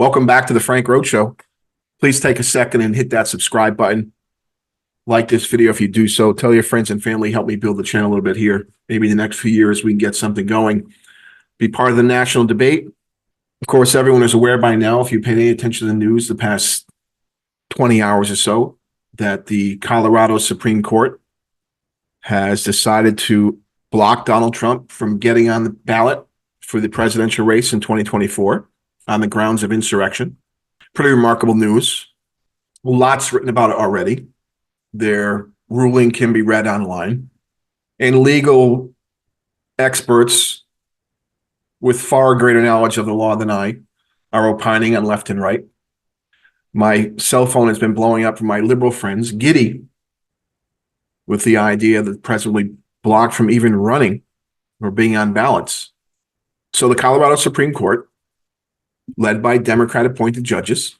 Welcome back to the Frank Roche Show. Please take a second and hit that subscribe button. Like this video if you do so. Tell your friends and family. Help me build the channel a little bit here. Maybe in the next few years we can get something going. Be part of the national debate. Of course, everyone is aware by now, if you paid any attention to the news the past 20 hours or so, that the Colorado Supreme Court has decided to block Donald Trump from getting on the ballot for the presidential race in 2024 on the grounds of insurrection. Pretty remarkable news. Lots written about it already. Their ruling can be read online. And legal experts with far greater knowledge of the law than I are opining on left and right. My cell phone has been blowing up from my liberal friends, giddy with the idea that the president will be blocked from even running or being on ballots. So the Colorado Supreme Court, led by Democrat-appointed judges,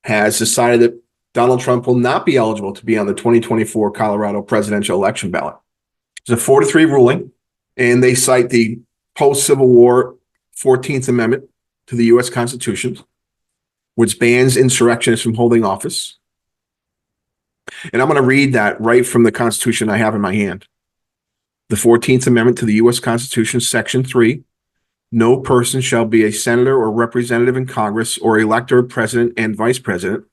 has decided that Donald Trump will not be eligible to be on the 2024 Colorado presidential election ballot. It's a 4-3 ruling, and they cite the post-Civil War 14th Amendment to the U.S. Constitution, which bans insurrectionists from holding office. And I'm going to read that right from the Constitution I have in my hand. The 14th Amendment to the U.S. Constitution, Section 3, no person shall be a senator or representative in Congress or elector of president and vice president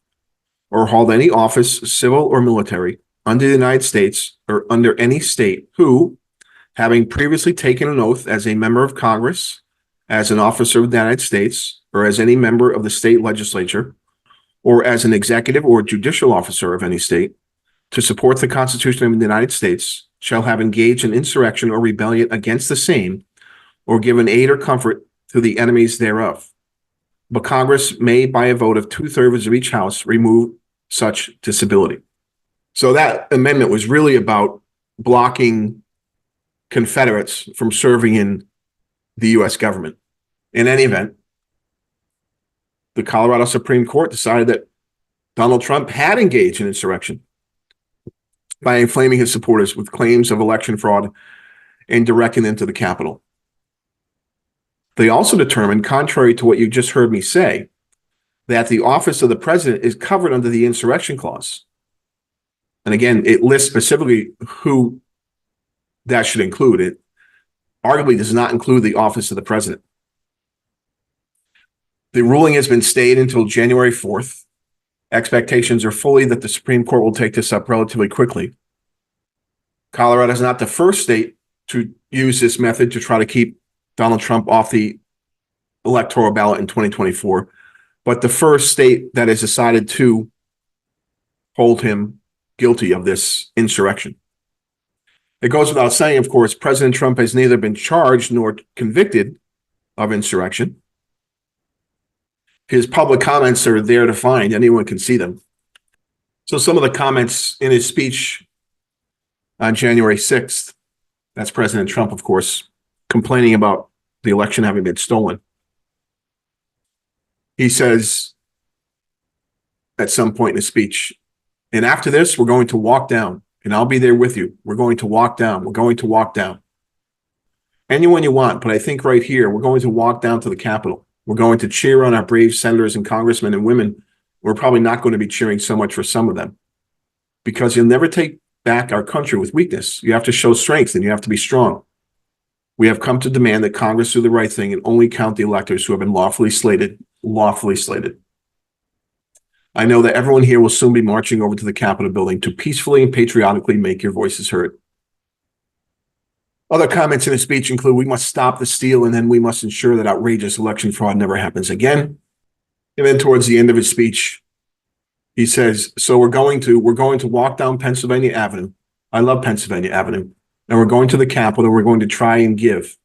or hold any office, civil or military, under the United States or under any state who, having previously taken an oath as a member of Congress, as an officer of the United States, or as any member of the state legislature, or as an executive or judicial officer of any state, to support the Constitution of the United States, shall have engaged in insurrection or rebellion against the same, or given aid or comfort to the enemies thereof. But Congress may, by a vote of 2/3 of each house, remove such disability. So that amendment was really about blocking Confederates from serving in the U.S. government. In any event, the Colorado Supreme Court decided that Donald Trump had engaged in insurrection by inflaming his supporters with claims of election fraud and directing them to the Capitol. They also determined, contrary to what you just heard me say, that the office of the president is covered under the insurrection clause. And again, it lists specifically who that should include. It arguably does not include the office of the president. The ruling has been stayed until January 4th. Expectations are fully that the Supreme Court will take this up relatively quickly. Colorado is not the first state to use this method to try to keep Donald Trump off the electoral ballot in 2024, but the first state that has decided to hold him guilty of this insurrection. It goes without saying, of course, President Trump has neither been charged nor convicted of insurrection. His public comments are there to find. Anyone can see them. So some of the comments in his speech on January 6th, that's President Trump, of course, complaining about the election having been stolen. He says at some point in his speech, and after this, we're going to walk down, and I'll be there with you. We're going to walk down. We're going to walk down. Anyone you want, but I think right here, we're going to walk down to the Capitol. We're going to cheer on our brave senators and congressmen and women. We're probably not going to be cheering so much for some of them, because you'll never take back our country with weakness. You have to show strength, and you have to be strong. We have come to demand that Congress do the right thing and only count the electors who have been lawfully slated. I know that everyone here will soon be marching over to the Capitol building to peacefully and patriotically make your voices heard. Other comments in his speech include, we must stop the steal, and then we must ensure that outrageous election fraud never happens again. And then towards the end of his speech, he says, so we're going to walk down Pennsylvania Avenue. I love Pennsylvania Avenue. And we're going to the Capitol. We're going to try and give.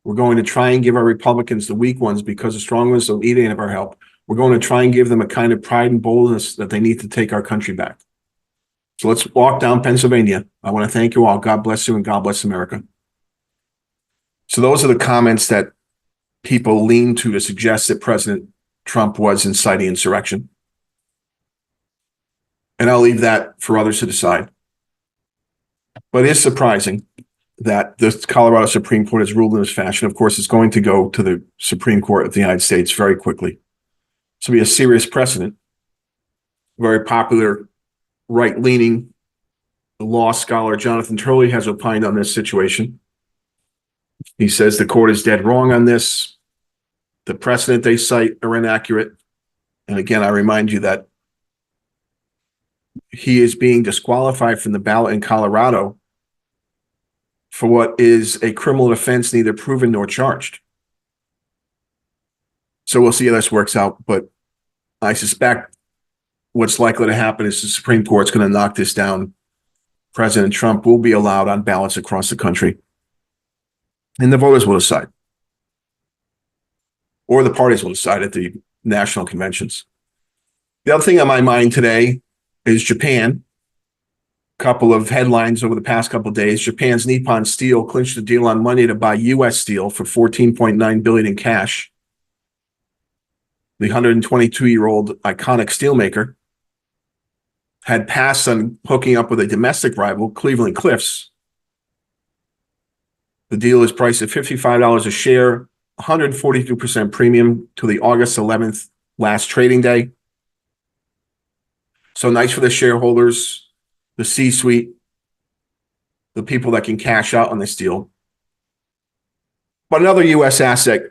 We're going to try and give our Republicans, the weak ones, because the strong ones don't need any of our help. We're going to try and give them a kind of pride and boldness that they need to take our country back. So let's walk down Pennsylvania. I want to thank you all. God bless you and God bless America. So those are the comments that people lean to suggest that President Trump was inciting insurrection. And I'll leave that for others to decide. But it is surprising that the Colorado Supreme Court has ruled in this fashion. Of course, it's going to go to the Supreme Court of the United States very quickly. to be a serious precedent. Very popular right-leaning law scholar Jonathan Turley has opined on this situation. He says the court is dead wrong on this. The precedent they cite are inaccurate. And again, I remind you that he is being disqualified from the ballot in Colorado for what is a criminal offense neither proven nor charged. So we'll see how this works out. But I suspect what's likely to happen is the Supreme Court's going to knock this down. President Trump will be allowed on ballots across the country. And the voters will decide. Or the parties will decide at the national conventions. The other thing on my mind today is Japan. A couple of headlines over the past couple of days. Japan's Nippon Steel clinched a deal on Monday to buy U.S. steel for $14.9 billion in cash. The 122-year-old iconic steelmaker had passed on hooking up with a domestic rival, Cleveland Cliffs. The deal is priced at $55 a share, 142% premium to the August 11th last trading day. So nice for the shareholders, the C-suite, the people that can cash out on this deal. But another U.S. asset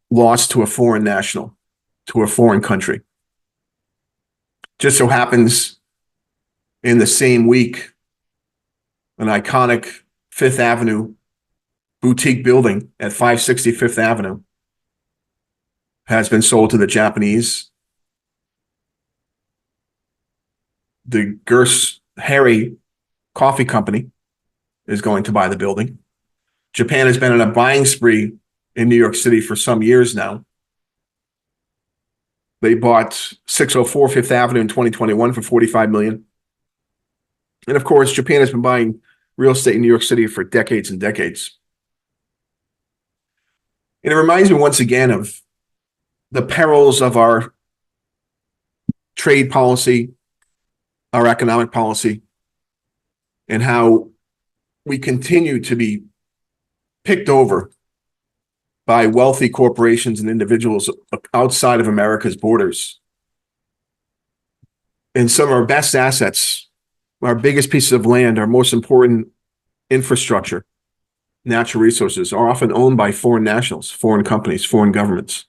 lost to a foreign national, to a foreign country. Just so happens in the same week, an iconic Fifth Avenue boutique building at 560 Fifth Avenue has been sold to the Japanese. The Gerst Harry Coffee Company is going to buy the building. Japan has been on a buying spree in New York City for some years now. They bought 604 Fifth Avenue in 2021 for $45 million. And of course, Japan has been buying real estate in New York City for decades and decades. And it reminds me once again of the perils of our trade policy, our economic policy, and how we continue to be picked over by wealthy corporations and individuals outside of America's borders. And some of our best assets, our biggest pieces of land, our most important infrastructure, natural resources, are often owned by foreign nationals, foreign companies, foreign governments.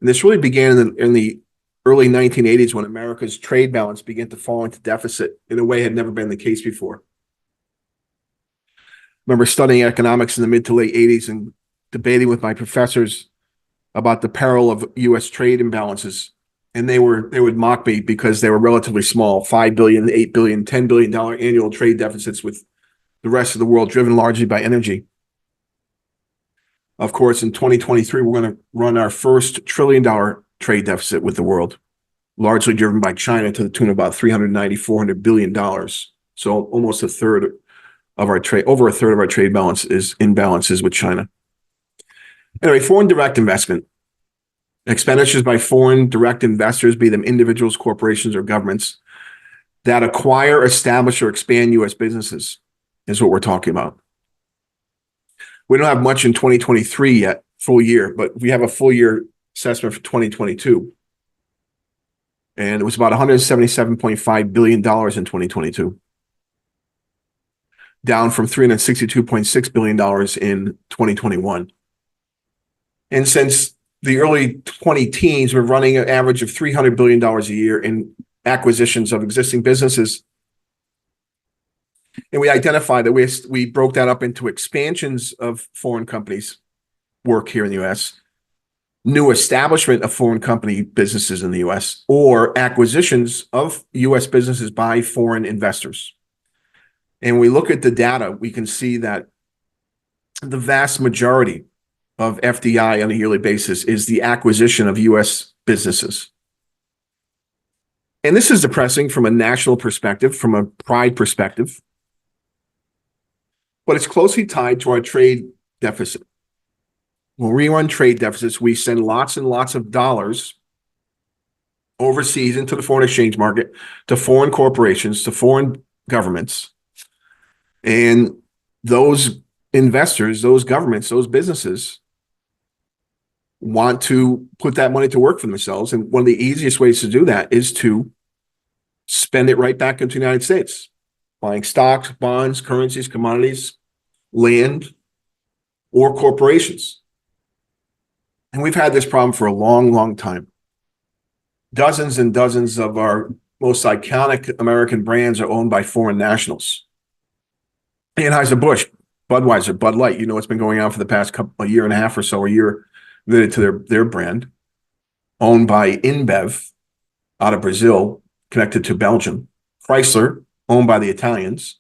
And this really began in the early 1980s when America's trade balance began to fall into deficit in a way had never been the case before. I remember studying economics in the mid to late 80s and debating with my professors about the peril of U.S. trade imbalances. And they would mock me because they were relatively small, $5 billion, $8 billion, $10 billion annual trade deficits with the rest of the world driven largely by energy. Of course, in 2023, we're going to run our first $1 trillion trade deficit with the world, largely driven by China to the tune of about $400 billion. So almost a third of our trade, over a third of our trade balance is imbalances with China. Anyway, foreign direct investment. Expenditures by foreign direct investors, be them individuals, corporations, or governments, that acquire, establish, or expand U.S. businesses is what we're talking about. We don't have much in 2023 yet, full year, but we have a full year assessment for 2022. And it was about $177.5 billion in 2022, down from $362.6 billion in 2021. And since the early 2010s, we're running an average of $300 billion a year in acquisitions of existing businesses. And we identified that we broke that up into expansions of foreign companies' work here in the U.S., new establishment of foreign company businesses in the U.S., or acquisitions of U.S. businesses by foreign investors. And we look at the data, we can see that the vast majority of FDI on a yearly basis is the acquisition of U.S. businesses. And this is depressing from a national perspective, from a pride perspective, but it's closely tied to our trade deficit. When we run trade deficits, we send lots and lots of dollars overseas into the foreign exchange market, to foreign corporations, to foreign governments. And those investors, those governments, those businesses want to put that money to work for themselves. And one of the easiest ways to do that is to spend it right back into the United States, buying stocks, bonds, currencies, commodities, land, or corporations. And we've had this problem for a long, long time. Dozens and dozens of our most iconic American brands are owned by foreign nationals. Anheuser-Busch, Budweiser, Bud Light, what's been going on for the past a year and a half or so, a year related to their brand, owned by InBev out of Brazil, connected to Belgium. Chrysler, owned by the Italians.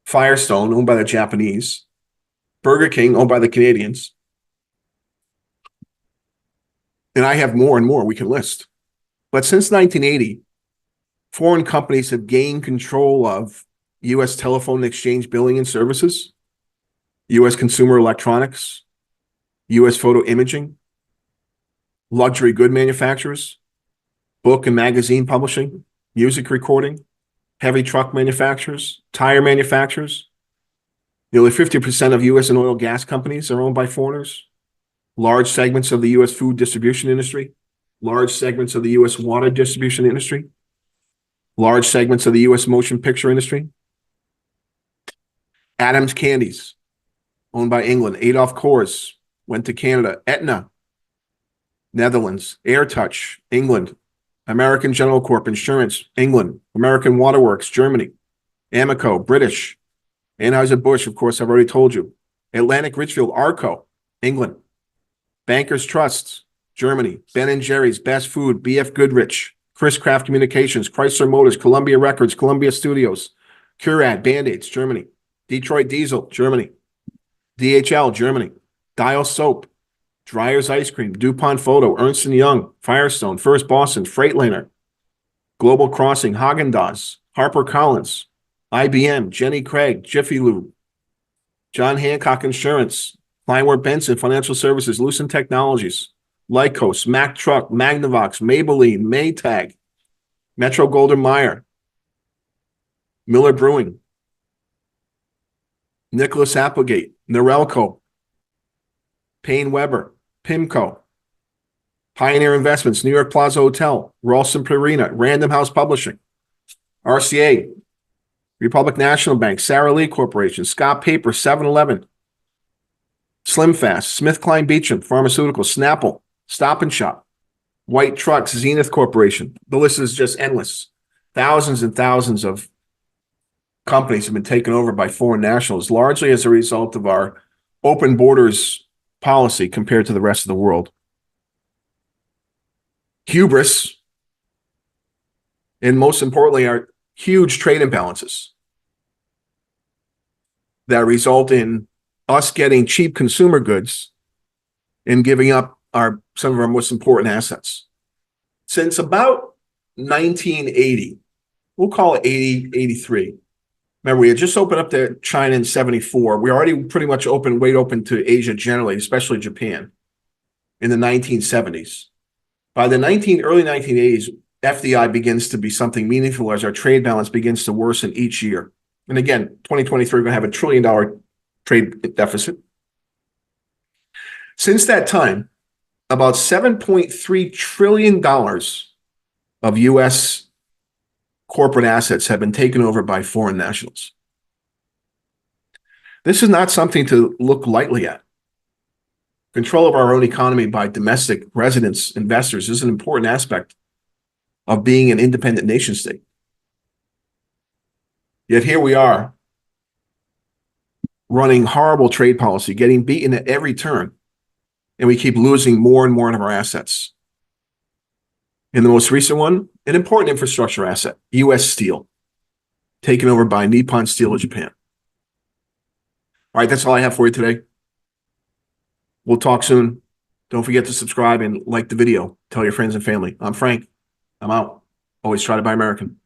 Firestone, owned by the Japanese. Burger King, owned by the Canadians. And I have more and more we can list. But since 1980, foreign companies have gained control of U.S. telephone and exchange billing and services, U.S. consumer electronics, U.S. photo imaging, luxury good manufacturers, book and magazine publishing, music recording, heavy truck manufacturers, tire manufacturers. Nearly 50% of U.S. and oil and gas companies are owned by foreigners. Large segments of the U.S. food distribution industry, large segments of the U.S. water distribution industry, large segments of the U.S. motion picture industry. Adams Candies, owned by England. Adolf Coors went to Canada. Aetna, Netherlands. AirTouch, England. American General Corp Insurance, England. American Waterworks, Germany. Amoco, British. Anheuser-Busch, of course, I've already told you. Atlantic Richfield, Arco, England. Bankers Trust, Germany. Ben & Jerry's, Best Food, BF Goodrich. Chris Craft Communications, Chrysler Motors, Columbia Records, Columbia Studios. Curad, Band-Aids, Germany. Detroit Diesel, Germany. DHL, Germany. Dial Soap, Dreyer's Ice Cream, DuPont Photo, Ernst & Young, Firestone, First Boston, Freightliner, Global Crossing, Haagen-Dazs, HarperCollins, IBM, Jenny Craig, Jiffy Lube, John Hancock Insurance, Kleinwort Benson Financial Services, Lucent Technologies, Lycos, Mack Truck, Magnavox, Maybelline, Maytag, Metro Goldwyn Mayer, Miller Brewing, Nicholas Applegate, Norelco, Payne Weber, PIMCO, Pioneer Investments, New York Plaza Hotel, Ralston Purina, Random House Publishing, RCA, Republic National Bank, Sara Lee Corporation, Scott Paper, 7-Eleven, Slim Fast, SmithKline Beecham, Pharmaceutical, Snapple, Stop and Shop, White Trucks, Zenith Corporation. The list is just endless. Thousands and thousands of companies have been taken over by foreign nationals, largely as a result of our open borders policy compared to the rest of the world. Hubris, and most importantly, our huge trade imbalances that result in us getting cheap consumer goods and giving up some of our most important assets. Since about 1980, we'll call it 80, 83. Remember, we had just opened up to China in 74. We already pretty much open to Asia generally, especially Japan, in the 1970s. By the early 1980s, FDI begins to be something meaningful as our trade balance begins to worsen each year. And again, 2023, we're going to have $1 trillion trade deficit. Since that time, about $7.3 trillion of U.S. corporate assets have been taken over by foreign nationals. This is not something to look lightly at. Control of our own economy by domestic residents, investors, is an important aspect of being an independent nation state. Yet here we are, running horrible trade policy, getting beaten at every turn, and we keep losing more and more of our assets. In the most recent one, an important infrastructure asset, U.S. Steel, taken over by Nippon Steel of Japan. All right, that's all I have for you today. We'll talk soon. Don't forget to subscribe and like the video. Tell your friends and family. I'm Frank. I'm out. Always try to buy American.